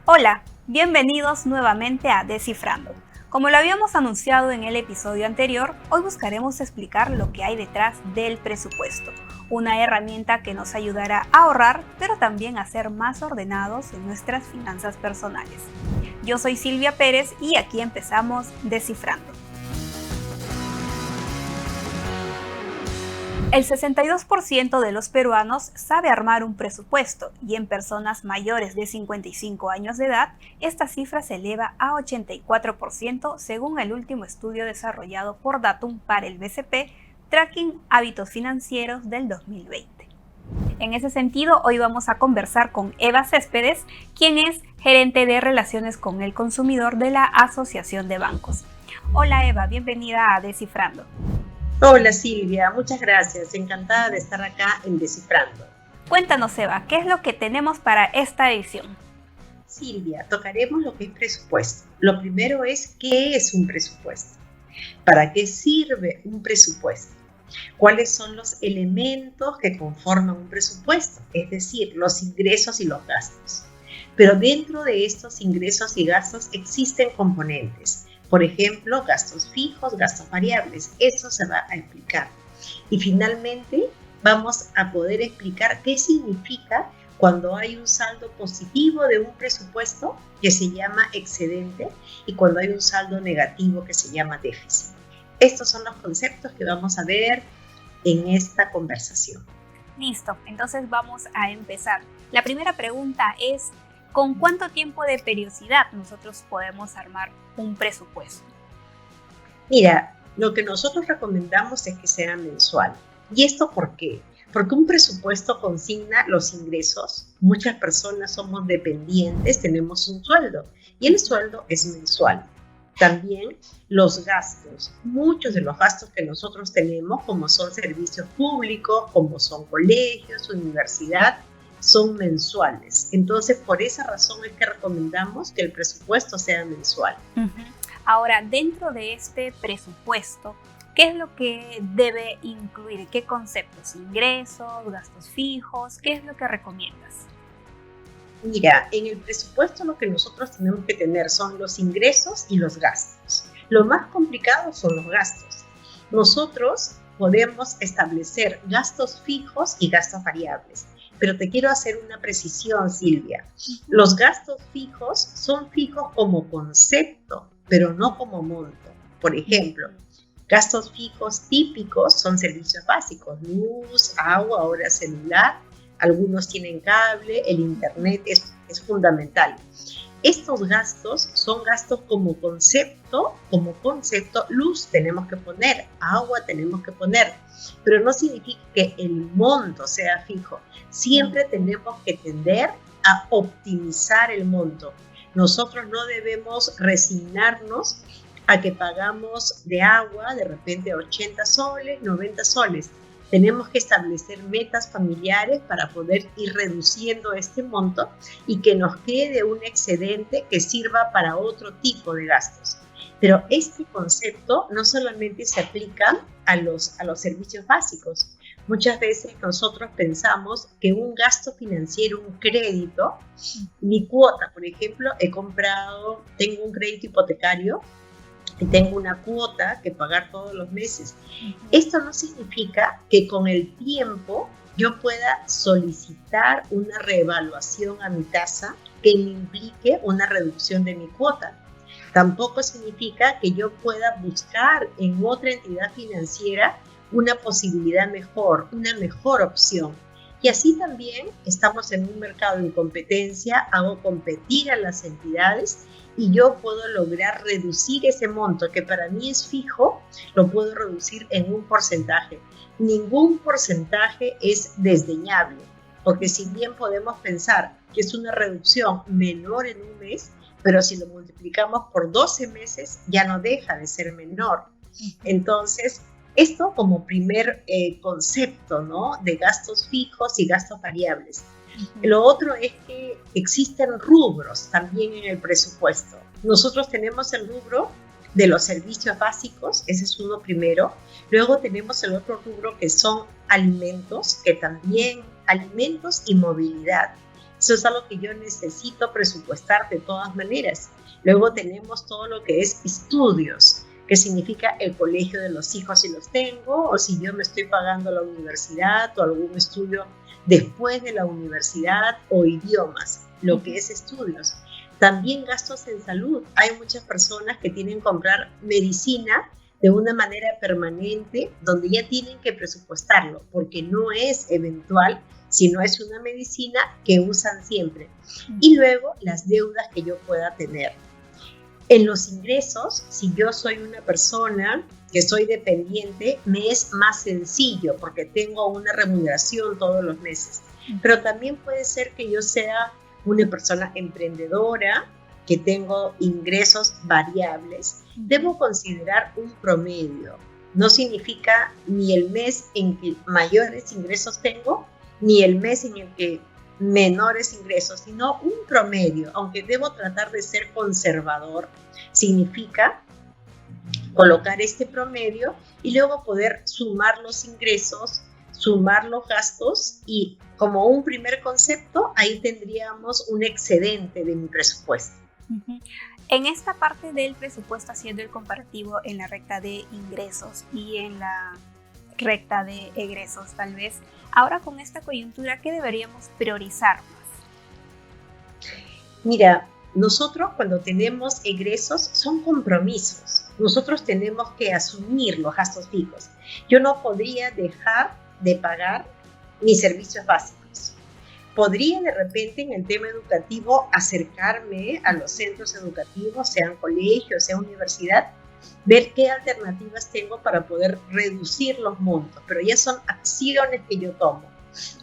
Hola, bienvenidos nuevamente a Descifrando. Como lo habíamos anunciado en el episodio anterior, hoy buscaremos explicar lo que hay detrás del presupuesto, una herramienta que nos ayudará a ahorrar, pero también a ser más ordenados en nuestras finanzas personales. Yo soy Silvia Pérez y aquí empezamos Descifrando. El 62% de los peruanos sabe armar un presupuesto y en personas mayores de 55 años de edad, esta cifra se eleva a 84% según el último estudio desarrollado por Datum para el BCP, Tracking Hábitos Financieros del 2020. En ese sentido, hoy vamos a conversar con Eva Céspedes, quien es gerente de Relaciones con el Consumidor de la Asociación de Bancos. Hola Eva, bienvenida a Descifrando. Hola Silvia, muchas gracias. Encantada de estar acá en Descifrando. Cuéntanos Eva, ¿qué es lo que tenemos para esta edición? Silvia, tocaremos lo que es presupuesto. Lo primero es, ¿qué es un presupuesto? ¿Para qué sirve un presupuesto? ¿Cuáles son los elementos que conforman un presupuesto? Es decir, los ingresos y los gastos. Pero dentro de estos ingresos y gastos existen componentes. Por ejemplo, gastos fijos, gastos variables. Eso se va a explicar. Y finalmente vamos a poder explicar qué significa cuando hay un saldo positivo de un presupuesto que se llama excedente y cuando hay un saldo negativo que se llama déficit. Estos son los conceptos que vamos a ver en esta conversación. Listo, entonces vamos a empezar. La primera pregunta es, ¿con cuánto tiempo de periodicidad nosotros podemos armar un presupuesto? Mira, lo que nosotros recomendamos es que sea mensual. ¿Y esto por qué? Porque un presupuesto consigna los ingresos. Muchas personas somos dependientes, tenemos un sueldo y el sueldo es mensual. También los gastos, muchos de los gastos que nosotros tenemos, como son servicios públicos, como son colegios, universidad, son mensuales. Entonces, por esa razón es que recomendamos que el presupuesto sea mensual. Ahora, dentro de este presupuesto, ¿qué es lo que debe incluir? ¿Qué conceptos? ¿Ingresos, gastos fijos? ¿Qué es lo que recomiendas? Mira, en el presupuesto lo que nosotros tenemos que tener son los ingresos y los gastos. Lo más complicado son los gastos. Nosotros podemos establecer gastos fijos y gastos variables. Pero te quiero hacer una precisión, Silvia. Los gastos fijos son fijos como concepto, pero no como monto. Por ejemplo, gastos fijos típicos son servicios básicos, luz, agua, hora celular. Algunos tienen cable, el internet es fundamental. Estos gastos son gastos como concepto, luz tenemos que poner, agua tenemos que poner, pero no significa que el monto sea fijo. Siempre tenemos que tender a optimizar el monto. Nosotros no debemos resignarnos a que pagamos de agua de repente 80 soles, 90 soles. Tenemos que establecer metas familiares para poder ir reduciendo este monto y que nos quede un excedente que sirva para otro tipo de gastos. Pero este concepto no solamente se aplica a los servicios básicos. Muchas veces nosotros pensamos que un gasto financiero, un crédito, mi cuota, por ejemplo, tengo un crédito hipotecario y tengo una cuota que pagar todos los meses. Esto no significa que con el tiempo yo pueda solicitar una reevaluación a mi tasa que me implique una reducción de mi cuota. Tampoco significa que yo pueda buscar en otra entidad financiera una posibilidad mejor, una mejor opción. Y así también estamos en un mercado en competencia, hago competir a las entidades y yo puedo lograr reducir ese monto que para mí es fijo, lo puedo reducir en un porcentaje. Ningún porcentaje es desdeñable, porque si bien podemos pensar que es una reducción menor en un mes, pero si lo multiplicamos por 12 meses ya no deja de ser menor. Entonces, esto como primer concepto, ¿no?, de gastos fijos y gastos variables. Lo otro es que existen rubros también en el presupuesto. Nosotros tenemos el rubro de los servicios básicos, ese es uno primero. Luego tenemos el otro rubro que son alimentos, alimentos y movilidad. Eso es algo que yo necesito presupuestar de todas maneras. Luego tenemos todo lo que es estudios, que significa el colegio de los hijos si los tengo, o si yo me estoy pagando la universidad o algún estudio después de la universidad, o idiomas, lo que es estudios. También gastos en salud. Hay muchas personas que tienen que comprar medicina de una manera permanente, donde ya tienen que presupuestarlo, porque no es eventual, sino es una medicina que usan siempre. Y luego las deudas que yo pueda tener. En los ingresos, si yo soy una persona que soy dependiente, me es más sencillo porque tengo una remuneración todos los meses. Pero también puede ser que yo sea una persona emprendedora, que tengo ingresos variables. Debo considerar un promedio. No significa ni el mes en que mayores ingresos tengo, ni el mes en el que menores ingresos, sino un promedio. Aunque debo tratar de ser conservador, significa colocar este promedio y luego poder sumar los ingresos, sumar los gastos, y como un primer concepto, ahí tendríamos un excedente de mi presupuesto. En esta parte del presupuesto, haciendo el comparativo en la recta de ingresos y en la recta de egresos, tal vez, ahora con esta coyuntura, ¿qué deberíamos priorizar más? Mira, nosotros cuando tenemos egresos son compromisos. Nosotros tenemos que asumir los gastos fijos. Yo no podría dejar de pagar mis servicios básicos. Podría de repente en el tema educativo acercarme a los centros educativos, sean colegios, sea universidad, ver qué alternativas tengo para poder reducir los montos, pero ya son acciones que yo tomo.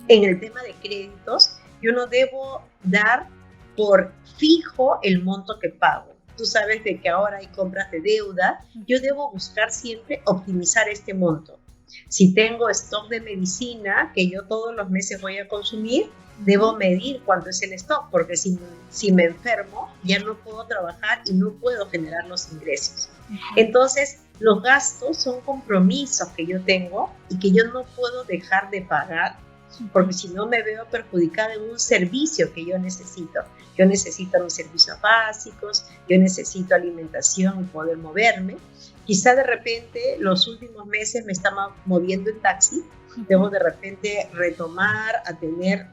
En el tema de créditos, yo no debo dar por fijo el monto que pago. Tú sabes de que ahora hay compras de deuda, yo debo buscar siempre optimizar este monto. Si tengo stock de medicina que yo todos los meses voy a consumir, debo medir cuánto es el stock, porque si me enfermo ya no puedo trabajar y no puedo generar los ingresos. Entonces, los gastos son compromisos que yo tengo y que yo no puedo dejar de pagar, porque si no me veo perjudicada en un servicio que yo necesito. Yo necesito mis servicios básicos, yo necesito alimentación y poder moverme. Quizá de repente los últimos meses me estaba moviendo en taxi, debo de repente retomar a tener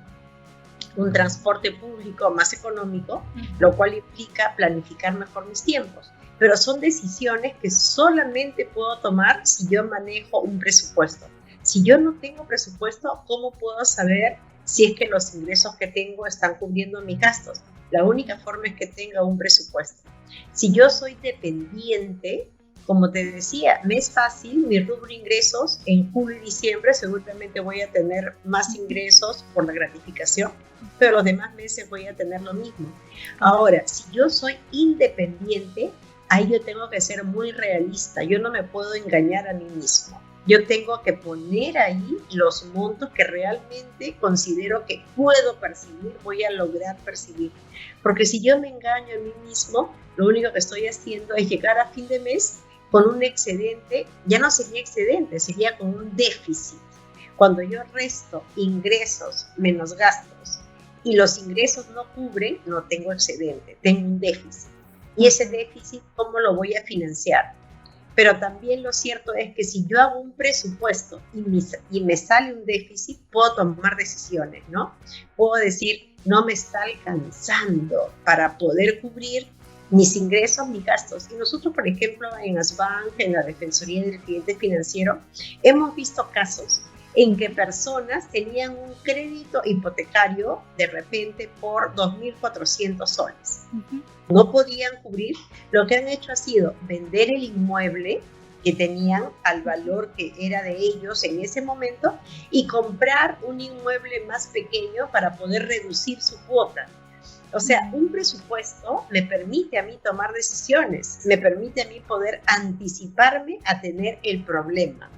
un transporte público más económico, lo cual implica planificar mejor mis tiempos. Pero son decisiones que solamente puedo tomar si yo manejo un presupuesto. Si yo no tengo presupuesto, ¿cómo puedo saber si es que los ingresos que tengo están cubriendo mis gastos? La única forma es que tenga un presupuesto. Si yo soy dependiente, como te decía, me es fácil, mi rubro ingresos en julio y diciembre seguramente voy a tener más ingresos por la gratificación, pero los demás meses voy a tener lo mismo. Ahora, si yo soy independiente, ahí yo tengo que ser muy realista, yo no me puedo engañar a mí mismo. Yo tengo que poner ahí los montos que realmente considero que puedo percibir, voy a lograr percibir. Porque si yo me engaño a mí mismo, lo único que estoy haciendo es llegar a fin de mes con un excedente. Ya no sería excedente, sería con un déficit. Cuando yo resto ingresos menos gastos y los ingresos no cubren, no tengo excedente, tengo un déficit. Y ese déficit, ¿cómo lo voy a financiar? Pero también lo cierto es que si yo hago un presupuesto y me sale un déficit, puedo tomar decisiones, ¿no? Puedo decir, no me está alcanzando para poder cubrir mis ingresos, mis gastos. Y nosotros, por ejemplo, en Asbank, en la Defensoría del Cliente Financiero, hemos visto casos en que personas tenían un crédito hipotecario de repente por 2.400 soles. No podían cubrir. Lo que han hecho ha sido vender el inmueble que tenían al valor que era de ellos en ese momento y comprar un inmueble más pequeño para poder reducir su cuota. O sea, un presupuesto me permite a mí tomar decisiones, me permite a mí poder anticiparme a tener el problema.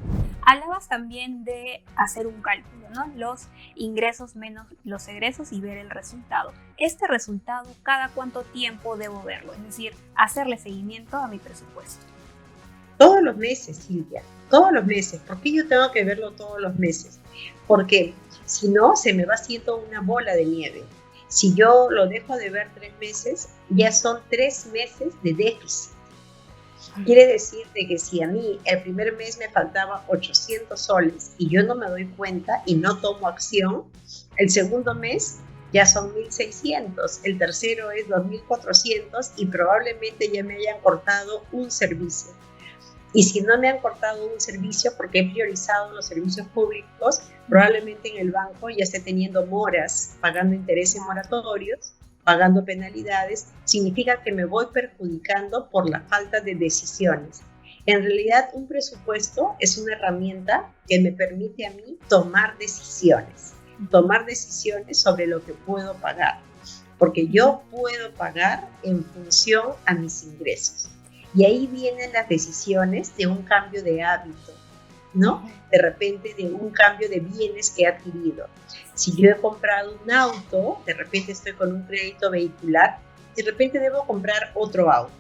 Hablabas también de hacer un cálculo, ¿no? Los ingresos menos los egresos y ver el resultado. Este resultado, ¿cada cuánto tiempo debo verlo? Es decir, hacerle seguimiento a mi presupuesto. Todos los meses, Silvia, todos los meses. ¿Por qué yo tengo que verlo todos los meses? Porque si no, se me va haciendo una bola de nieve. Si yo lo dejo de ver 3 meses, ya son 3 meses de déficit. Quiere decir de que si a mí el primer mes me faltaba 800 soles y yo no me doy cuenta y no tomo acción, el segundo mes ya son 1.600, el tercero es 2.400 y probablemente ya me hayan cortado un servicio. Y si no me han cortado un servicio porque he priorizado los servicios públicos, probablemente en el banco ya esté teniendo moras, pagando intereses moratorios, pagando penalidades. Significa que me voy perjudicando por la falta de decisiones. En realidad, un presupuesto es una herramienta que me permite a mí tomar decisiones sobre lo que puedo pagar, porque yo puedo pagar en función a mis ingresos. Y ahí vienen las decisiones de un cambio de hábito, ¿no? De repente de un cambio de bienes que he adquirido. Si yo he comprado un auto, de repente estoy con un crédito vehicular, de repente debo comprar otro auto.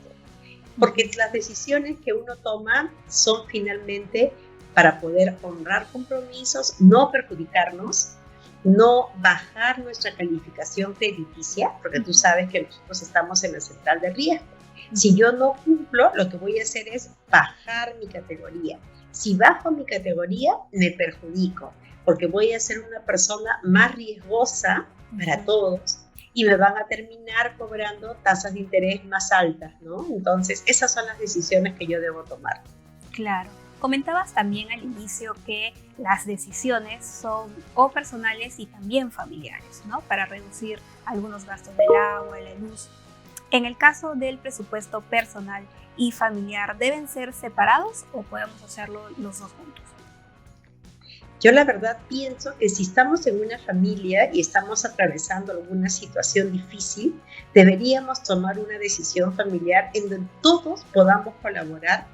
Porque las decisiones que uno toma son finalmente para poder honrar compromisos, no perjudicarnos, no bajar nuestra calificación crediticia, porque tú sabes que nosotros estamos en la central de riesgo. Si yo no cumplo, lo que voy a hacer es bajar mi categoría. Si bajo mi categoría, me perjudico, porque voy a ser una persona más riesgosa para todos y me van a terminar cobrando tasas de interés más altas, ¿no? Entonces, esas son las decisiones que yo debo tomar. Claro. Comentabas también al inicio que las decisiones son o personales y también familiares, ¿no? Para reducir algunos gastos del agua, la luz. En el caso del presupuesto personal y familiar, ¿deben ser separados o podemos hacerlo los dos juntos? Yo la verdad pienso que si estamos en una familia y estamos atravesando alguna situación difícil, deberíamos tomar una decisión familiar en donde todos podamos colaborar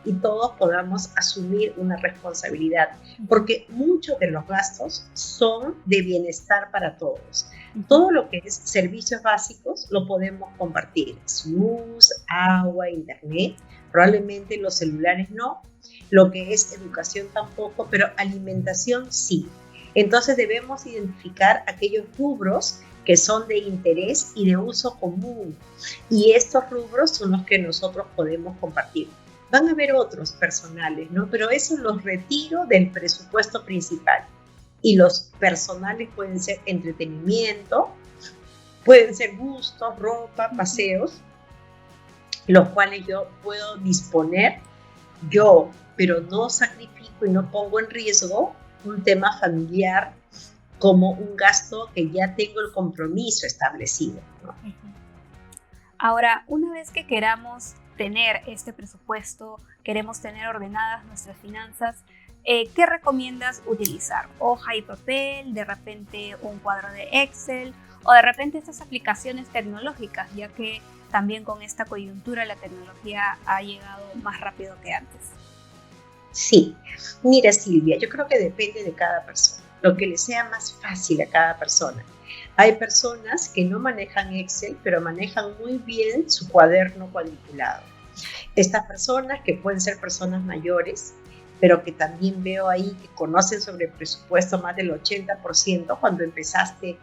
y todos podamos asumir una responsabilidad, porque muchos de los gastos son de bienestar para todos. Todo lo que es servicios básicos lo podemos compartir, luz, agua, internet, probablemente los celulares no, lo que es educación tampoco, pero alimentación sí. Entonces debemos identificar aquellos rubros que son de interés y de uso común, y estos rubros son los que nosotros podemos compartir. Van a haber otros personales, ¿no? Pero eso los retiro del presupuesto principal. Y los personales pueden ser entretenimiento, pueden ser gustos, ropa, paseos, los cuales yo puedo disponer yo, pero no sacrifico y no pongo en riesgo un tema familiar como un gasto que ya tengo el compromiso establecido, ¿no? Ahora, una vez que queramos tener este presupuesto, queremos tener ordenadas nuestras finanzas, ¿qué recomiendas utilizar? ¿Hoja y papel? ¿De repente un cuadro de Excel? ¿O de repente estas aplicaciones tecnológicas? Ya que también con esta coyuntura la tecnología ha llegado más rápido que antes. Sí, mira Silvia, yo creo que depende de cada persona, lo que le sea más fácil a cada persona. Hay personas que no manejan Excel, pero manejan muy bien su cuaderno cuadriculado. Estas personas, que pueden ser personas mayores, pero que también veo ahí que conocen sobre presupuesto más del 80% cuando empezaste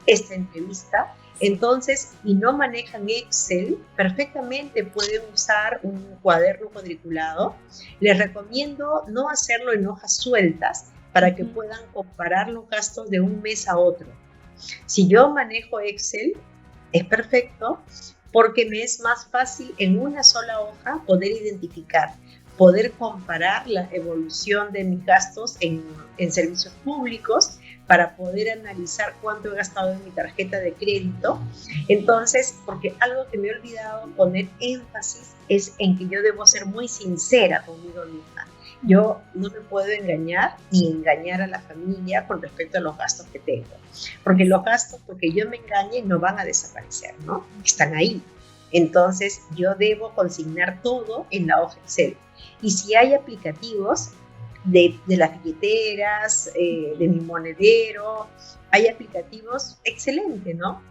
esta entrevista, entonces, y no manejan Excel, perfectamente pueden usar un cuaderno cuadriculado. Les recomiendo no hacerlo en hojas sueltas para que puedan comparar los gastos de un mes a otro. Si yo manejo Excel, es perfecto porque me es más fácil en una sola hoja poder identificar, poder comparar la evolución de mis gastos en servicios públicos para poder analizar cuánto he gastado en mi tarjeta de crédito. Entonces, porque algo que me he olvidado poner énfasis es en que yo debo ser muy sincera conmigo misma. Yo no me puedo engañar ni engañar a la familia con respecto a los gastos que tengo. Porque los gastos, porque yo me engañe, no van a desaparecer, ¿no? Están ahí. Entonces, yo debo consignar todo en la hoja Excel. Y si hay aplicativos de las billeteras, de mi monedero, hay aplicativos excelentes, ¿no?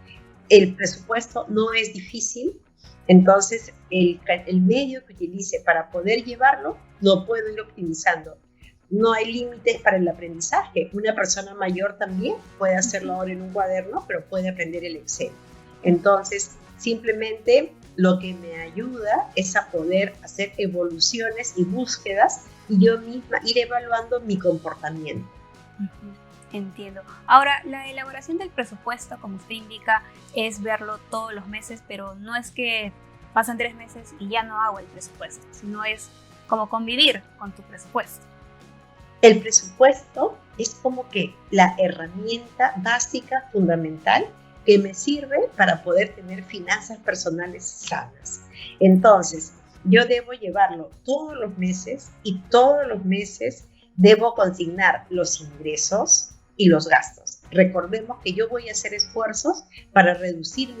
El presupuesto no es difícil, entonces el medio que utilice para poder llevarlo, lo puedo ir optimizando. No hay límites para el aprendizaje. Una persona mayor también puede hacerlo ahora en un cuaderno, pero puede aprender el Excel. Entonces, simplemente lo que me ayuda es a poder hacer evoluciones y búsquedas y yo misma ir evaluando mi comportamiento. Entiendo. Ahora, la elaboración del presupuesto, como usted indica, es verlo todos los meses, pero no es que pasan 3 meses y ya no hago el presupuesto, sino es como convivir con tu presupuesto. El presupuesto es como que la herramienta básica, fundamental, que me sirve para poder tener finanzas personales sanas. Entonces, yo debo llevarlo todos los meses y todos los meses debo consignar los ingresos y los gastos. Recordemos que yo voy a hacer esfuerzos para reducir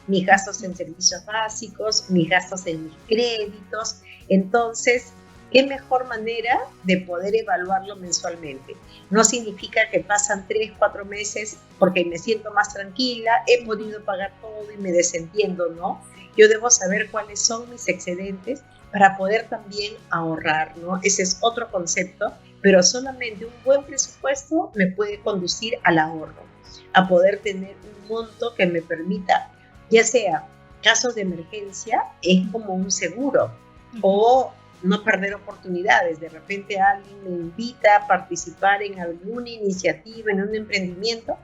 mis gastos en servicios básicos, mis gastos en mis créditos. Entonces, ¿qué mejor manera de poder evaluarlo mensualmente? No significa que pasan 3, 4 meses porque me siento más tranquila, he podido pagar todo y me desentiendo, ¿no? Yo debo saber cuáles son mis excedentes para poder también ahorrar, ¿no? Ese es otro concepto, pero solamente un buen presupuesto me puede conducir al ahorro, a poder tener un monto que me permita, ya sea casos de emergencia, es como un seguro, o no perder oportunidades. De repente alguien me invita a participar en alguna iniciativa, en un emprendimiento,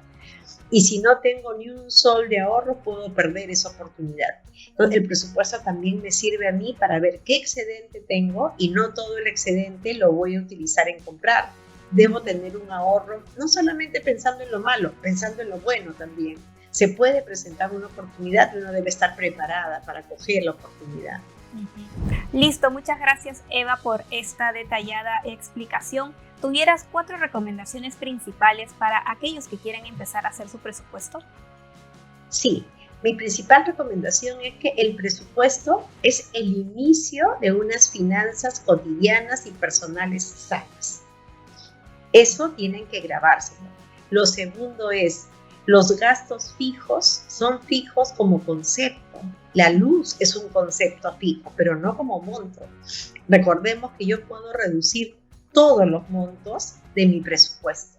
y si no tengo ni un sol de ahorro, puedo perder esa oportunidad. Entonces, el presupuesto también me sirve a mí para ver qué excedente tengo y no todo el excedente lo voy a utilizar en comprar. Debo tener un ahorro, no solamente pensando en lo malo, pensando en lo bueno también. Se puede presentar una oportunidad y uno debe estar preparada para coger la oportunidad. Listo, muchas gracias Eva por esta detallada explicación. ¿Tuvieras 4 recomendaciones principales para aquellos que quieren empezar a hacer su presupuesto? Sí, mi principal recomendación es que el presupuesto es el inicio de unas finanzas cotidianas y personales sanas. Eso tienen que grabárselo. Lo segundo es, los gastos fijos son fijos como concepto. La luz es un concepto fijo, pero no como monto. Recordemos que yo puedo reducir todos los montos de mi presupuesto.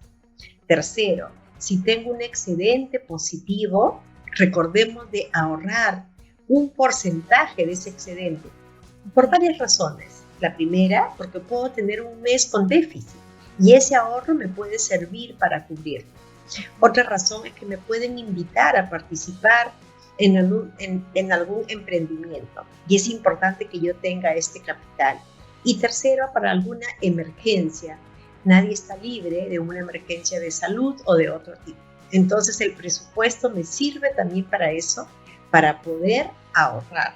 Tercero, si tengo un excedente positivo, recordemos de ahorrar un porcentaje de ese excedente por varias razones. La primera, porque puedo tener un mes con déficit y ese ahorro me puede servir para cubrirlo. Otra razón es que me pueden invitar a participar en algún emprendimiento y es importante que yo tenga este capital. Y tercero, para alguna emergencia. Nadie está libre de una emergencia de salud o de otro tipo. Entonces el presupuesto me sirve también para eso, para poder ahorrar.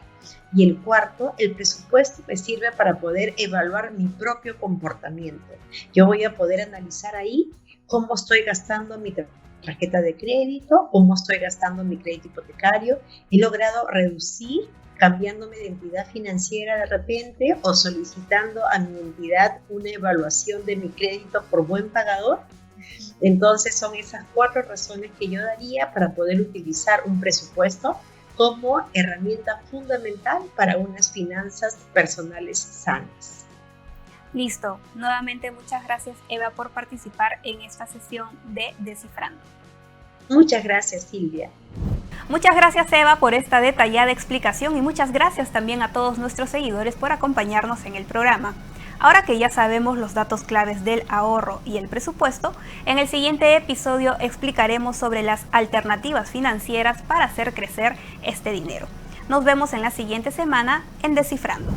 Y el cuarto, el presupuesto me sirve para poder evaluar mi propio comportamiento. Yo voy a poder analizar ahí cómo estoy gastando mi tarjeta de crédito, cómo estoy gastando mi crédito hipotecario. He logrado reducir cambiándome de entidad financiera de repente o solicitando a mi entidad una evaluación de mi crédito por buen pagador. Entonces son esas 4 razones que yo daría para poder utilizar un presupuesto como herramienta fundamental para unas finanzas personales sanas. Listo. Nuevamente muchas gracias Eva por participar en esta sesión de Descifrando. Muchas gracias Silvia. Muchas gracias Eva por esta detallada explicación y muchas gracias también a todos nuestros seguidores por acompañarnos en el programa. Ahora que ya sabemos los datos claves del ahorro y el presupuesto, en el siguiente episodio explicaremos sobre las alternativas financieras para hacer crecer este dinero. Nos vemos en la siguiente semana en Descifrando.